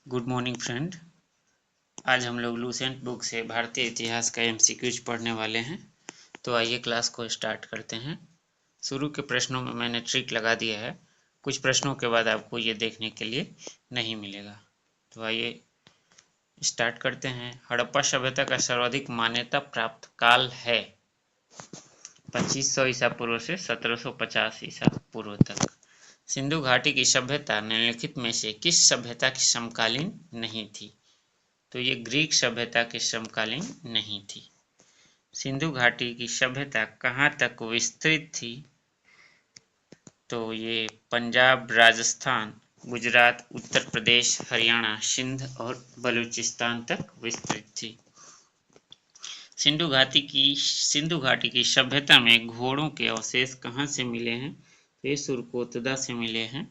Good morning friend. आज हम लोग लूसेंट बुक से भारतीय इतिहास का एमसीक्यूज पढ़ने वाले हैं। तो आइए क्लास को स्टार्ट करते हैं। शुरू के प्रश्नों में मैंने ट्रिक लगा दिया है, कुछ प्रश्नों के बाद आपको ये देखने के लिए नहीं मिलेगा। तो आइए स्टार्ट करते हैं। हड़प्पा सभ्यता का सर्वाधिक मान्यता प्राप्त काल है 2500 ईसा पूर्व से 1750 ईसा पूर्व तक। सिंधु घाटी की सभ्यता निम्नलिखित में से किस सभ्यता की समकालीन नहीं थी? तो ये ग्रीक सभ्यता के समकालीन नहीं थी। सिंधु घाटी की सभ्यता कहाँ तक विस्तृत थी? तो ये पंजाब, राजस्थान, गुजरात, उत्तर प्रदेश, हरियाणा, सिंध और बलूचिस्तान तक विस्तृत थी। सिंधु घाटी की सभ्यता में घोड़ों के अवशेष कहाँ से मिले हैं? तो ये सुरकोतदा से मिले हैं।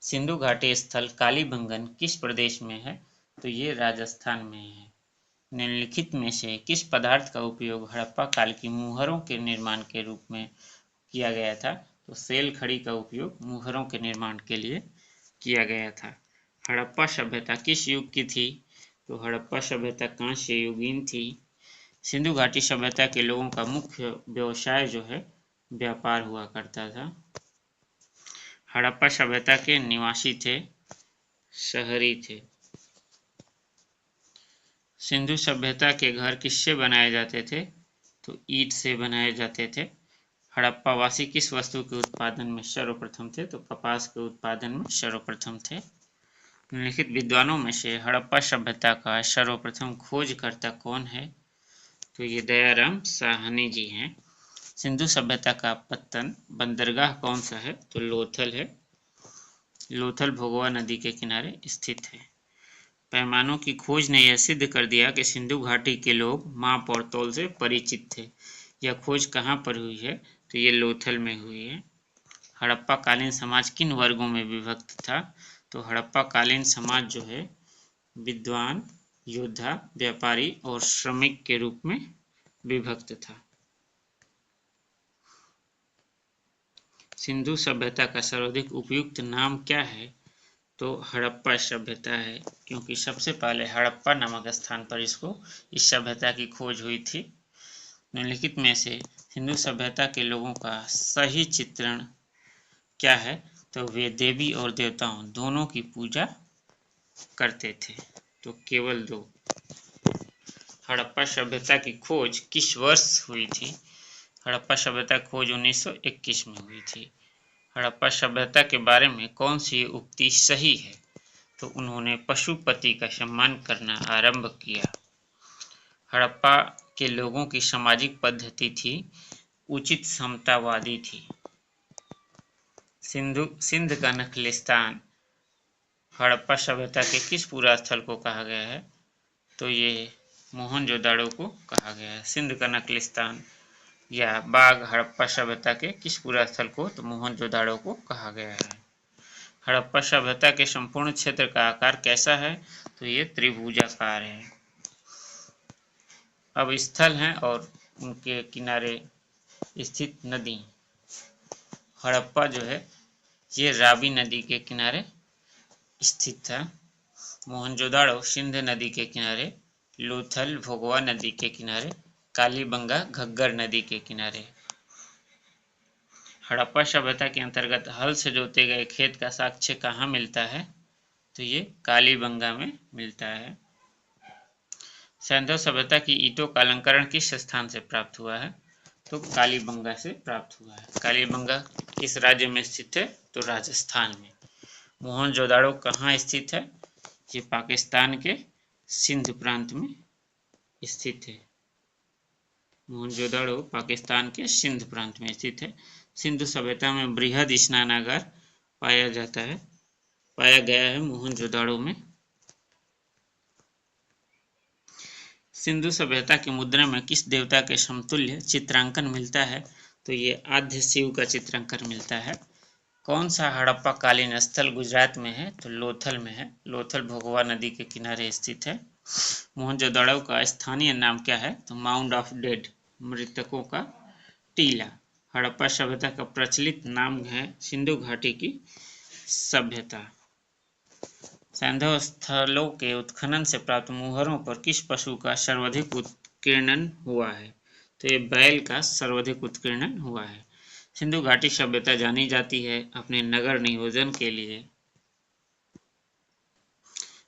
सिंधु घाटी स्थल कालीबंगन किस प्रदेश में है? तो ये राजस्थान में है। निम्नलिखित में से किस पदार्थ का उपयोग हड़प्पा काल की मुहरों के निर्माण के रूप में किया गया था? तो सेल खड़ी का उपयोग मुहरों के निर्माण के लिए किया गया था। हड़प्पा सभ्यता किस युग की थी? तो हड़प्पा सभ्यता कांस्य युगीन थी। सिंधु घाटी सभ्यता के लोगों का मुख्य व्यवसाय जो है व्यापार हुआ करता था। हड़प्पा सभ्यता के निवासी थे, शहरी थे। सिंधु सभ्यता के घर किससे बनाए जाते थे? तो ईंट से बनाए जाते थे। हड़प्पा वासी किस वस्तु के उत्पादन में सर्वप्रथम थे? तो कपास के उत्पादन में सर्वप्रथम थे। निम्नलिखित विद्वानों में से हड़प्पा सभ्यता का सर्वप्रथम खोजकर्ता कौन है? तो ये दयाराम साहनी जी हैं। सिंधु सभ्यता का पत्तन बंदरगाह कौन सा है? तो लोथल है। लोथल भोगवा नदी के किनारे स्थित है। पैमानों की खोज ने यह सिद्ध कर दिया कि सिंधु घाटी के लोग माप और तौल से परिचित थे। यह खोज कहाँ पर हुई है? तो ये लोथल में हुई है। हड़प्पा कालीन समाज किन वर्गों में विभक्त था? तो हड़प्पा कालीन समाज जो है विद्वान, योद्धा, व्यापारी और श्रमिक के रूप में विभक्त था। सिंधु सभ्यता का सर्वाधिक उपयुक्त नाम क्या है? तो हड़प्पा सभ्यता है, क्योंकि सबसे पहले हड़प्पा नामक स्थान पर इस सभ्यता की खोज हुई थी। निम्नलिखित में से सिंधु सभ्यता के लोगों का सही चित्रण क्या है? तो वे देवी और देवताओं दोनों की पूजा करते थे। तो केवल दो। हड़प्पा सभ्यता की खोज किस वर्ष हुई थी? हड़प्पा सभ्यता की खोज 1921 में हुई थी। हड़प्पा सभ्यता के बारे में कौन सी उक्ति सही है? तो उन्होंने पशुपति का सम्मान करना आरंभ किया। हड़प्पा के लोगों की सामाजिक पद्धति थी उचित समतावादी थी। सिंध का नखलिस्तान हड़प्पा सभ्यता के किस पूरा स्थल को कहा गया है? तो ये मोहनजोदाड़ो को कहा गया है। सिंध का नखलिस्तान या बाग हड़प्पा सभ्यता के किस पूरा स्थल को? तो मोहनजोदाड़ो को कहा गया है। हड़प्पा सभ्यता के संपूर्ण क्षेत्र का आकार कैसा है? तो ये त्रिभुजाकार है। अब स्थल हैं और उनके किनारे स्थित नदी। हड़प्पा जो है ये रावी नदी के किनारे स्थित था। मोहनजोदाड़ो सिंध नदी के किनारे, लोथल भोगवा नदी के किनारे, कालीबंगा घग्गर नदी के किनारे। हड़प्पा सभ्यता के अंतर्गत हल से जोते गए खेत का साक्ष्य कहाँ मिलता है? तो ये कालीबंगा में मिलता है। सिंधु सभ्यता की ईंटों का अलंकरण किस स्थान से प्राप्त हुआ है? तो कालीबंगा से प्राप्त हुआ है। कालीबंगा किस राज्य में स्थित है? तो राजस्थान में। मोहनजोदाड़ो कहाँ स्थित है? ये पाकिस्तान के सिंध प्रांत में स्थित है। मोहनजोदाड़ो पाकिस्तान के सिंध प्रांत में स्थित है। सिंधु सभ्यता में बृहद स्नानागार पाया गया है मोहनजोदाड़ो में। सिंधु सभ्यता की मुद्रा में किस देवता के समतुल्य चित्रांकन मिलता है? तो ये आद्य शिव का चित्रांकन मिलता है। कौन सा हड़प्पा कालीन स्थल गुजरात में है? तो लोथल में है। लोथल भोगवा नदी के किनारे स्थित है। मोहनजोदाड़ो का स्थानीय नाम क्या है? तो माउंड ऑफ डेड, मृतकों का टीला। हड़प्पा सभ्यता का प्रचलित नाम है सिंधु घाटी की सभ्यता। सैंधव स्थलों के उत्खनन से प्राप्त मुहरों पर किस पशु का सर्वाधिक उत्कीर्णन हुआ है? तो ये बैल का सर्वाधिक उत्कीर्णन हुआ है। सिंधु घाटी सभ्यता जानी जाती है अपने नगर नियोजन के लिए।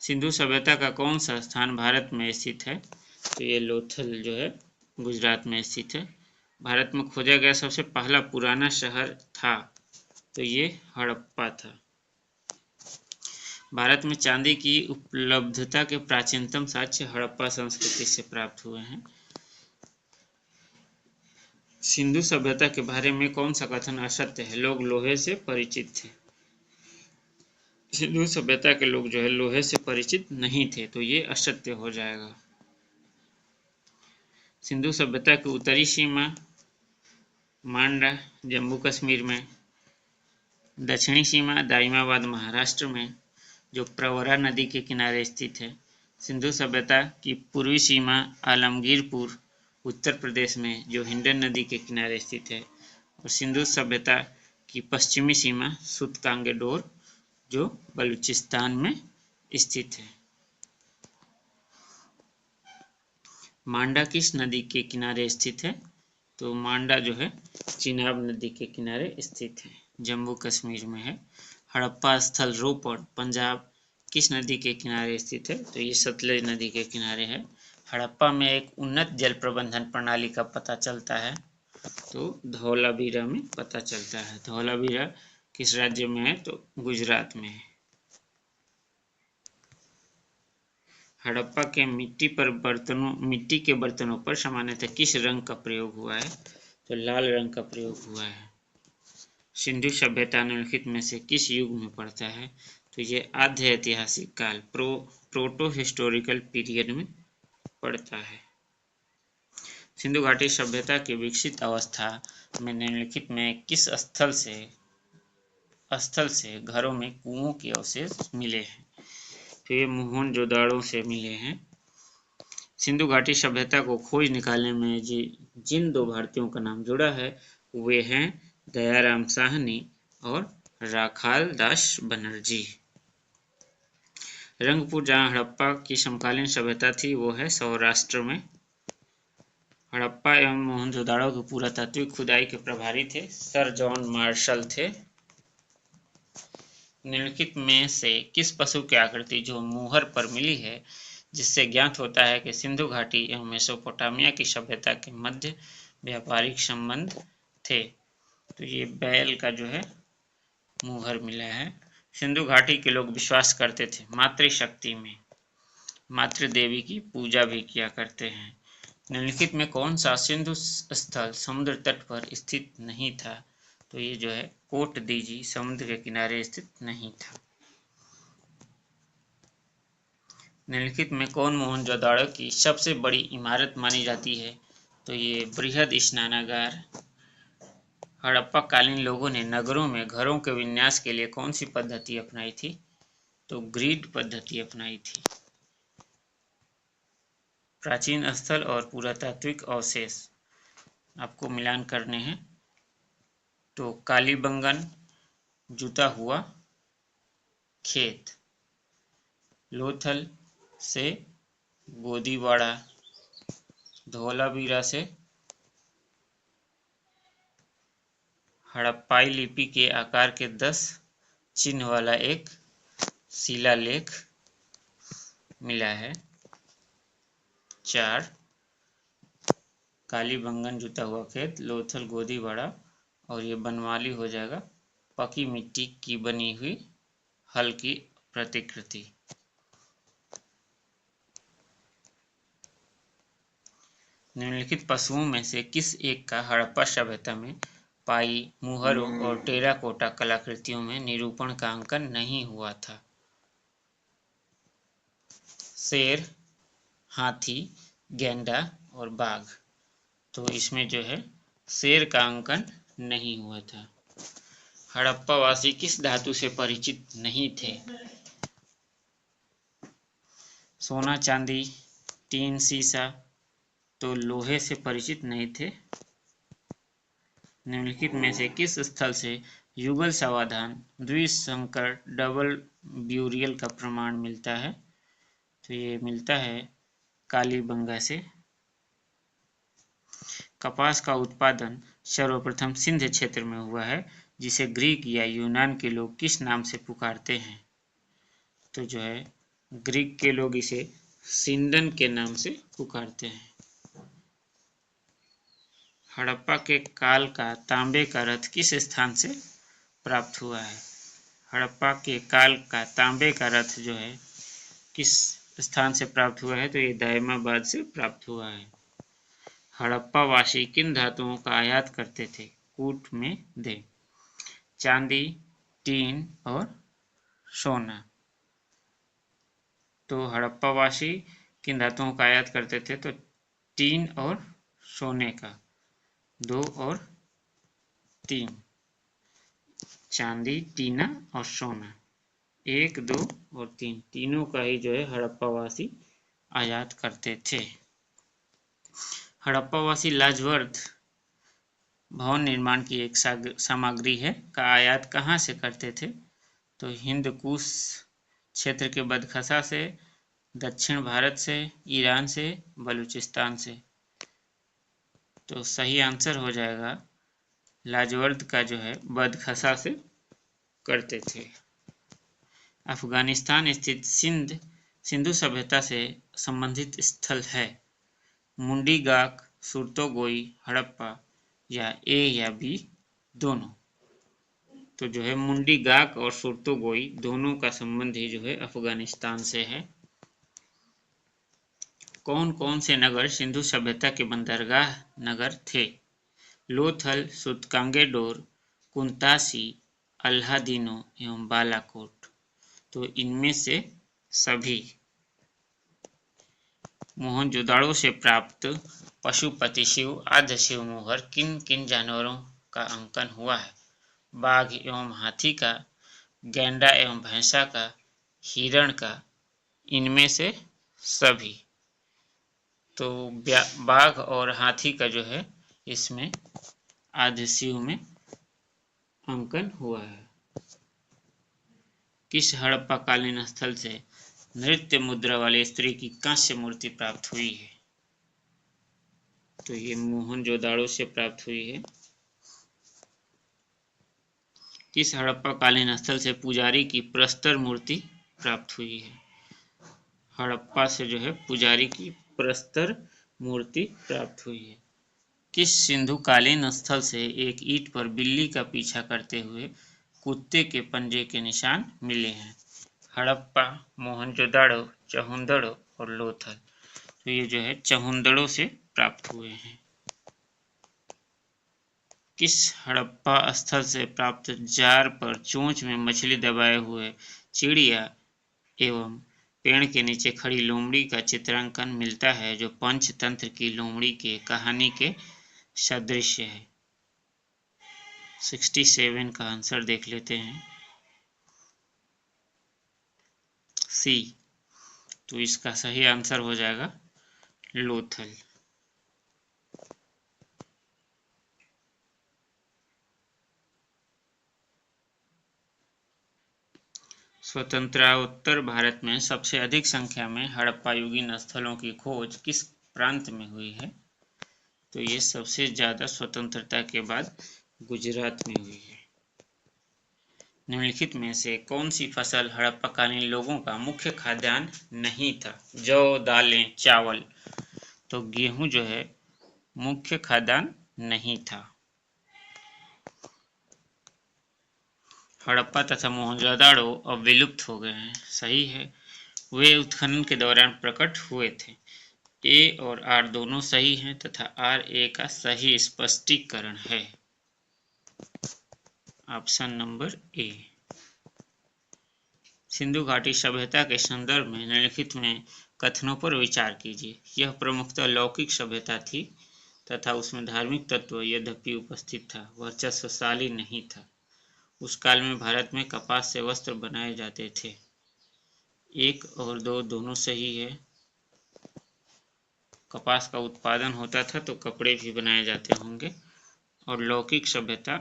सिंधु सभ्यता का कौन सा स्थान भारत में स्थित है? तो ये लोथल जो है गुजरात में स्थित है। भारत में खोजा गया सबसे पहला पुराना शहर था तो ये हड़प्पा था। भारत में चांदी की उपलब्धता के प्राचीनतम साक्ष्य हड़प्पा संस्कृति से प्राप्त हुए हैं। सिंधु सभ्यता के बारे में कौन सा कथन असत्य है? लोग लोहे से परिचित थे। सिंधु सभ्यता के लोग जो है लोहे से परिचित नहीं थे तो ये असत्य हो जाएगा। सिंधु सभ्यता की उत्तरी सीमा मांडा जम्मू कश्मीर में, दक्षिणी सीमा दाइमाबाद महाराष्ट्र में जो प्रवरा नदी के किनारे स्थित है। सिंधु सभ्यता की पूर्वी सीमा आलमगीरपुर उत्तर प्रदेश में जो हिंडन नदी के किनारे स्थित है। और सिंधु सभ्यता की पश्चिमी सीमा सुतकांगेडोर जो बलूचिस्तान में स्थित है। मांडा किस नदी के किनारे स्थित है? तो मांडा जो है चिनाब नदी के किनारे स्थित है, जम्मू कश्मीर में है। हड़प्पा स्थल रोपड़ पंजाब किस नदी के किनारे स्थित है? तो ये सतलज नदी के किनारे है। हड़प्पा में एक उन्नत जल प्रबंधन प्रणाली का पता चलता है तो धौलावीरा में पता चलता है। धौलावीरा किस राज्य में है? तो गुजरात में है। हड़प्पा के मिट्टी के बर्तनों पर सामान्यतः किस रंग का प्रयोग हुआ है? तो लाल रंग का प्रयोग हुआ है। सिंधु सभ्यता निम्नलिखित में से किस युग में पड़ता है? तो ये आद्य ऐतिहासिक काल प्रोटो हिस्टोरिकल पीरियड में पड़ता है। सिंधु घाटी सभ्यता की विकसित अवस्था में निम्नलिखित में किस स्थल से घरों में कुओं के अवशेष मिले हैं? तो ये मोहनजोदाड़ो से मिले हैं। सिंधु घाटी सभ्यता को खोज निकालने में जिन दो भारतीयों का नाम जुड़ा है वे हैं दयाराम साहनी और राखाल दास बनर्जी। रंगपुर जहाँ हड़प्पा की समकालीन सभ्यता थी वो है सौराष्ट्र में। हड़प्पा एवं मोहनजोदाड़ो की पुरातात्विक खुदाई के प्रभारी थे सर जॉन मार्शल थे। निम्नलिखित में से किस पशु की आकृति जो मुहर पर मिली है जिससे ज्ञात होता है कि सिंधु घाटी एवं मेसोपोटामिया की सभ्यता के मध्य व्यापारिक संबंध थे? तो ये बैल का जो है मुहर मिला है। सिंधु घाटी के लोग विश्वास करते थे मातृशक्ति में, मातृ देवी की पूजा भी किया करते हैं। निम्नलिखित में कौन सा सिंधु स्थल समुद्र तट पर स्थित नहीं था? तो ये जो है कोट दीजी समुद्र के किनारे स्थित नहीं था। निम्नलिखित में कौन मोहनजोदाड़ो की सबसे बड़ी इमारत मानी जाती है? तो ये बृहद स्नानागार। हड़प्पा कालीन लोगों ने नगरों में घरों के विन्यास के लिए कौन सी पद्धति अपनाई थी? तो ग्रिड पद्धति अपनाई थी। प्राचीन स्थल और पुरातात्विक अवशेष आपको मिलान करने हैं। तो कालीबंगन जुता हुआ खेत, लोथल से गोदीवाड़ा, धौलावीरा से हड़प्पाई लिपि के आकार के 10 चिन्ह वाला एक शिलालेख मिला है। 4 कालीबंगन जुता हुआ खेत, लोथल गोदीवाड़ा और ये बनवाली हो जाएगा पकी मिट्टी की बनी हुई हल की प्रतिकृति। निम्नलिखित पशुओं में से किस एक का हड़प्पा सभ्यता में पाई मुहरों और टेराकोटा कलाकृतियों में निरूपण का अंकन नहीं हुआ था? शेर, हाथी, गैंडा और बाघ। तो इसमें जो है शेर का अंकन नहीं हुआ था। हड़प्पा वासी किस धातु से परिचित नहीं थे? सोना, चांदी, टीन, सीसा। तो लोहे से परिचित नहीं थे। निम्नलिखित में से किस स्थल से युगल समाधान द्विसंकर डबल ब्यूरियल का प्रमाण मिलता है, तो ये मिलता है कालीबंगा से। कपास का उत्पादन सर्वप्रथम सिंध क्षेत्र में हुआ है, जिसे ग्रीक या यूनान के लोग किस नाम से पुकारते हैं? तो जो है ग्रीक के लोग इसे सिंदन के नाम से पुकारते हैं। हड़प्पा के काल का तांबे का रथ किस स्थान से प्राप्त हुआ है? हड़प्पा के काल का तांबे का रथ जो है किस स्थान से प्राप्त हुआ है? तो ये दायमाबाद से प्राप्त हुआ है। हड़प्पा वासी किन धातुओं का आयात करते थे? कूट में दे चांदी, टीन और सोना। तो हड़प्पा वासी किन धातुओं का आयात करते थे? तो टीन और सोने का। 2 और 3, चांदी, टीना और सोना। 1, 2 और 3 तीनों का ही जो है हड़प्पावासी आयात करते थे। हड़प्पावासी लाजवर्द भवन निर्माण की एक सामग्री है का आयात कहाँ से करते थे? तो हिंदकुश क्षेत्र के बदखसा से, दक्षिण भारत से, ईरान से, बलूचिस्तान से। तो सही आंसर हो जाएगा लाजवर्द का जो है बदखसा से करते थे। अफगानिस्तान स्थित सिंधु सभ्यता से संबंधित स्थल है। मुंडी गाक, सुरतोगोई, हड़प्पा या ए या बी दोनों? तो जो है मुंडी गाक और सुरतोगोई दोनों का संबंध ही जो है अफगानिस्तान से है। कौन कौन से नगर सिंधु सभ्यता के बंदरगाह नगर थे? लोथल, सुतकांगेडोर, कुंतासी, अल्हादीनो एवं बालाकोट। तो इनमें से सभी। मोहनजोदाड़ो से प्राप्त पशुपति शिव, आद्य शिव मोहर किन किन जानवरों का अंकन हुआ है? बाघ एवं हाथी का, गैंडा एवं भैंसा का, हिरण का, इनमें से सभी। तो बाघ और हाथी का जो है इसमें आद्य शिव में अंकन हुआ है। किस हड़प्पाकालीन स्थल से नृत्य मुद्रा वाली स्त्री की कांस्य मूर्ति प्राप्त हुई है? तो ये मोहनजोदाड़ो से प्राप्त हुई है। किस हड़प्पाकालीन स्थल से पुजारी की प्रस्तर मूर्ति प्राप्त हुई है? हड़प्पा से जो है पुजारी की प्रस्तर मूर्ति प्राप्त हुई है। किस सिंधुकालीन स्थल से एक ईंट पर बिल्ली का पीछा करते हुए कुत्ते के पंजे के निशान मिले हैं? हड़प्पा, मोहनजोदाड़ो, चहुंदड़ो और लोथल। तो ये जो है चहुंदड़ो से प्राप्त हुए हैं। किस हड़प्पा स्थल से प्राप्त जार पर चोंच में मछली दबाए हुए चिड़िया एवं पेड़ के नीचे खड़ी लोमड़ी का चित्रांकन मिलता है, जो पंचतंत्र की लोमड़ी के कहानी के सदृश है? 67 का आंसर देख लेते हैं। सी। तो इसका सही आंसर हो जाएगा लोथल। स्वतंत्रोत्तर भारत में सबसे अधिक संख्या में हड़प्पायुगीन स्थलों की खोज किस प्रांत में हुई है? तो ये सबसे ज्यादा स्वतंत्रता के बाद गुजरात में हुई है। निम्नलिखित में से कौन सी फसल हड़प्पाकालीन लोगों का मुख्य खाद्यान्न नहीं था? जौ, दालें, चावल। तो गेहूं जो है मुख्य खाद्यान्न नहीं था। हड़प्पा तथा मोहनजोदाड़ो अब विलुप्त हो गए हैं। सही है, वे उत्खनन के दौरान प्रकट हुए थे। ए और आर दोनों सही हैं तथा आर ए का सही स्पष्टीकरण है। Option number A. सिंधु घाटी सभ्यता के संदर्भ में निम्नलिखित में कथनों पर विचार कीजिए। यह प्रमुखतः लौकिक सभ्यता थी तथा उसमें धार्मिक तत्व यद्यपि उपस्थित था, वर्चस्वशाली नहीं था। उस काल में भारत में कपास से वस्त्र बनाए जाते थे। 1 और 2 दोनों सही है। कपास का उत्पादन होता था तो कपड़े भी बनाए जाते होंगे। और लौकिक सभ्यता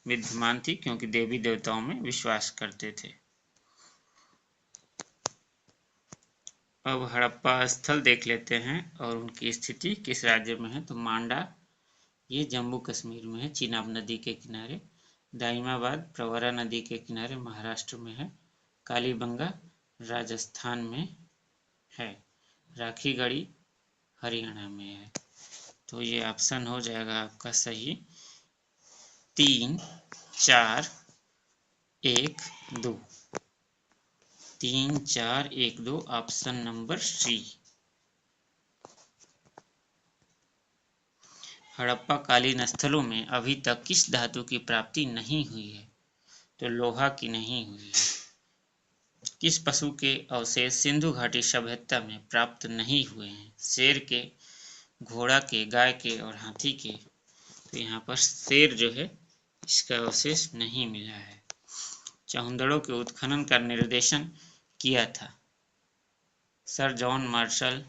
विद्यमान थी, क्योंकि देवी देवताओं में विश्वास करते थे। अब हड़प्पा स्थल देख लेते हैं और उनकी स्थिति किस राज्य में है। तो मांडा ये जम्मू कश्मीर में है, चिनाब नदी के किनारे। दाइमाबाद प्रवरा नदी के किनारे महाराष्ट्र में है। कालीबंगा राजस्थान में है। राखीगढ़ी हरियाणा में है। तो ये ऑप्शन हो जाएगा आपका सही 3, 4, 1, 2। 3, 4, 1, 2 ऑप्शन नंबर सी। हड़प्पा कालीन स्थलों में अभी तक किस धातु की प्राप्ति नहीं हुई है। तो लोहा की नहीं हुई है। किस पशु के अवशेष सिंधु घाटी सभ्यता में प्राप्त नहीं हुए हैं। शेर के, घोड़ा के, गाय के और हाथी के। तो यहाँ पर शेर जो है इसका अवशेष नहीं मिला है। चौहंदड़ों के उत्खनन का निर्देशन किया था sir John Marshall,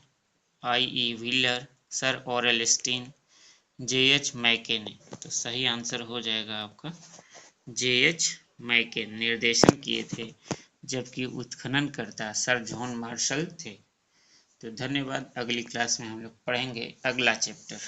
I.E. Wheeler, sir Aurel Stein, J.H. Mackay ने। तो सही आंसर हो जाएगा आपका J.H. मैके निर्देशन किए थे, जबकि उत्खननकर्ता सर जॉन मार्शल थे। तो धन्यवाद। अगली क्लास में हम लोग पढ़ेंगे अगला चैप्टर।